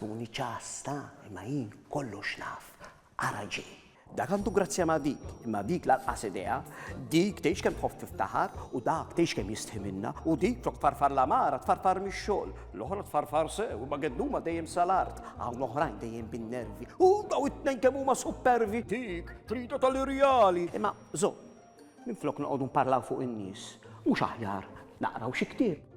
Taħsbuni ċasta, imma jien kollox naf. Araġi. Dak għandu grazzja ma' dik, imma dik laqqas idea, dik tgħix kemm tħobb tiftaħar u dak tgħix kemm jistħi minna u dik flok tfarfar l-amara tfarfar mix-xogħol, l-oħra tfarfar sew u ma gedduma dejjem sal-art, hawn oħrajn dejjem bin-nervi u daw it-tnejn kemm huma supervi dik trida tal-irjali. Imma żomm, minflok noqogħdu nparlaw fuq in-nies, mhux aħjar naqraw xi ktieb.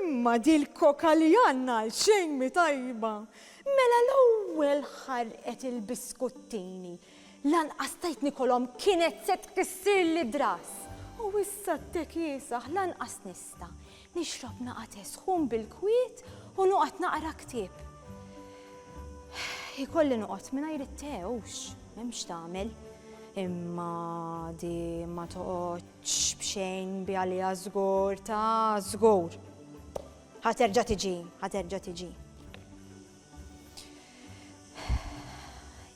Imma dil-koka li għanna l-xejn mi tajba. Mela l-ewwel ħarqet il-biskuttini. Lanqas tajt Nikolom kienet se tkissir li dras. U issa t-tekisaħ lanqas nista. Nixrob naqat sħun bil-kwiet u nuqat naqra ktieb. Ikolli nuqat mingħajr it-tewx, m'hemmx tagħmel. Imma di ma toqgħodx b'xejn bi għaliha żgur ta' żgur. ħaterġa' tiġi.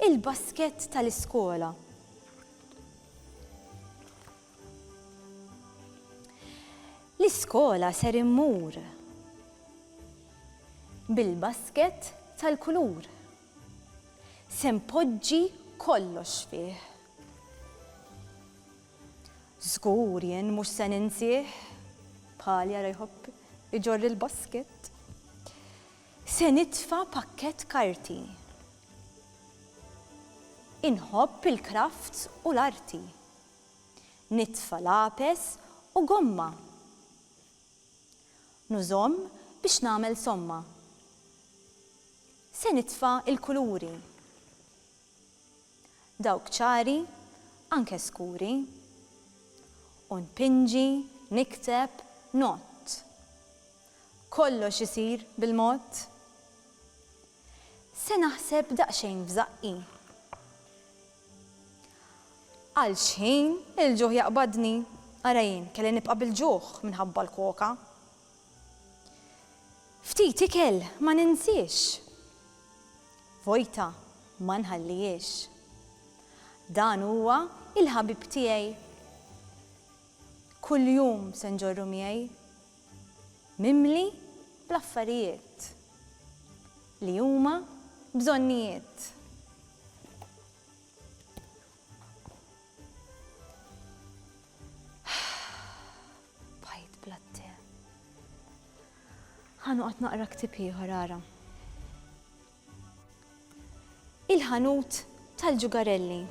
Il-basket tal-iskola. L-iskola ser immur bil-basket tal-kulur. Se mpoġġi kollox fih. Żgur jien mhux se ninsih bħal jara jħobb iġorri l-basket. Se nitfa' pakkett karti. Inħobb il-crafts u l-arti. Nitfa' lapes u gomma. Nużomm biex nagħmel somma. Se nitfa' il-kuluri. Dawk ċari, anke skuri. U npinġi, nikteb, not. Kollox isir bil-mod. Se naħseb daqsxejn f'żaqqi. Għal xejn il-ġuħ jaqbadni, ara jien kelli nibqa' bil-ġuħ minħabba l-koka. Ftit ikel ma ninsiex. Vojta ma nħallihiex. Dan huwa il-ħabib tiegħi. Kuljum se nġorru miegħi. Mimli bl-affarijiet li huma bżonnijiet. Bajt blatte. Ħanoqgħod naqra ktieb ieħor ara. Il-ħanut tal-ġugarelli.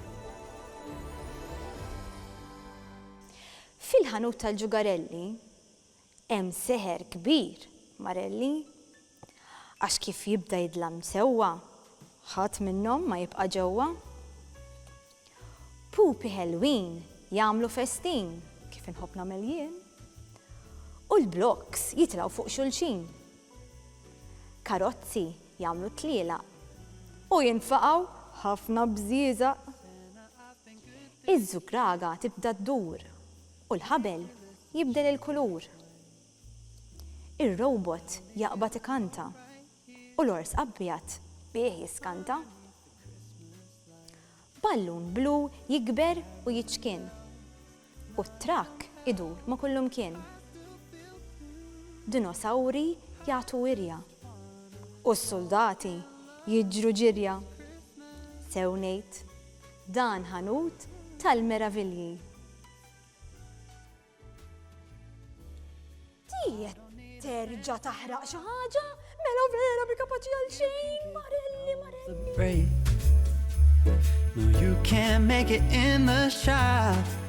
Fil-ħanut tal-ġugarelli hemm seħer kbir, Marelli, għax kif jibda jidlam sewwa, ħadd minnhom ma jibqa' ġewwa. Pupi ħelwin jagħmlu festin kif inħobb nagħmel jien. U l-bloks jitlgħu fuq xulxin. Karozzi jagħmlu tlielaq u jinfaqgħu ħafna bżieżaq. Iż-żugraga tibda ddur u l-ħabel jibdel il-kulur. Ir-robot jaqbad ikanta u l-ors abjad bih jiskanta. Ballun blu jikber u jiċkien u t-trakk idur ma kullum kien. Dinosawri jagħtu wirja u s-soldati jiġru ġirja. Sew ngħid, dan ħanut tal-meravilji. Tiet terġa' taħraq xi ħaġa, mela vera bi kapaċi għal xejn, Marelli. No, you can't make it in the shop.